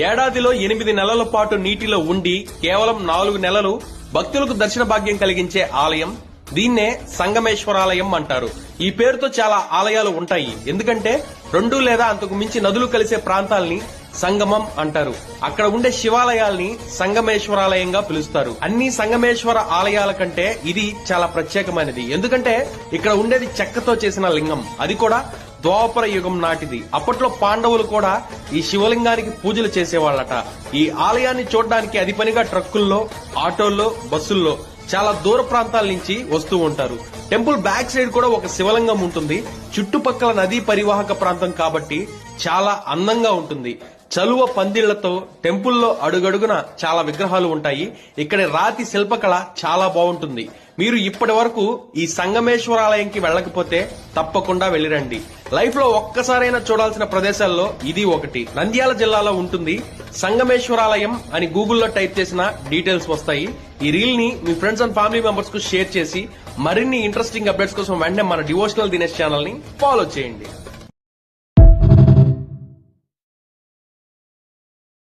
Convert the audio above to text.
ఏడాదిలో 8 నెలల పాటు నీటిలో ఉండి కేవలం 4 నెలలు భక్తులకు దర్శన భాగ్యం కలిగించే ఆలయం దీన్నే సంగమేశ్వరాలయం అంటారు. ఈ పేరుతో చాలా ఆలయాలు ఉంటాయి. ఎందుకంటే 2 లేదా అంతకు మించి నదులు కలిసే ప్రాంతాల్ని సంగమం అంటారు. అక్కడ ఉండే శివాలయాల్ని సంగమేశ్వరాలయంగా పిలుస్తారు. అన్ని సంగమేశ్వర ఆలయాల కంటే ఇది చాలా ప్రత్యేకమైనది. ఎందుకంటే ఇక్కడ ఉండేది చెక్కతో చేసిన లింగం, అది కూడా ద్వాపర యుగం నాటిది. అప్పట్లో పాండవులు కూడా ఈ శివలింగానికి పూజలు చేసేవాళ్లట. ఈ ఆలయాన్ని చూడడానికి అది పనిగా ట్రక్కుల్లో, ఆటోల్లో, బస్సుల్లో చాలా దూర ప్రాంతాల నుంచి వస్తూ ఉంటారు. టెంపుల్ బ్యాక్ సైడ్ కూడా ఒక శివలింగం ఉంటుంది. చుట్టుపక్కల నదీ పరివాహక ప్రాంతం కాబట్టి చాలా అందంగా ఉంటుంది. చలువ పందిళ్లతో టెంపుల్లో అడుగడుగున చాలా విగ్రహాలు ఉంటాయి. ఇక్కడ రాతి శిల్పకళ చాలా బాగుంటుంది. మీరు ఇప్పటి వరకు ఈ సంగమేశ్వరాలయంకి వెళ్ళకపోతే తప్పకుండా వెళ్ళిరండి. లైఫ్ లో ఒక్కసారైనా చూడాల్సిన ప్రదేశాల్లో ఇది ఒకటి. నంద్యాల జిల్లాలో ఉంటుంది. సంగమేశ్వరాలయం అని గూగుల్లో టైప్ చేసిన డీటెయిల్స్ వస్తాయి. ఈ రీల్ ని మీ ఫ్రెండ్స్ అండ్ ఫ్యామిలీ మెంబర్స్ కు షేర్ చేసి మరిన్ని ఇంట్రెస్టింగ్ అప్డేట్స్ కోసం వెంటనే మన డివోషనల్ దినేష్ ఛానల్ ని ఫాలో చేయండి.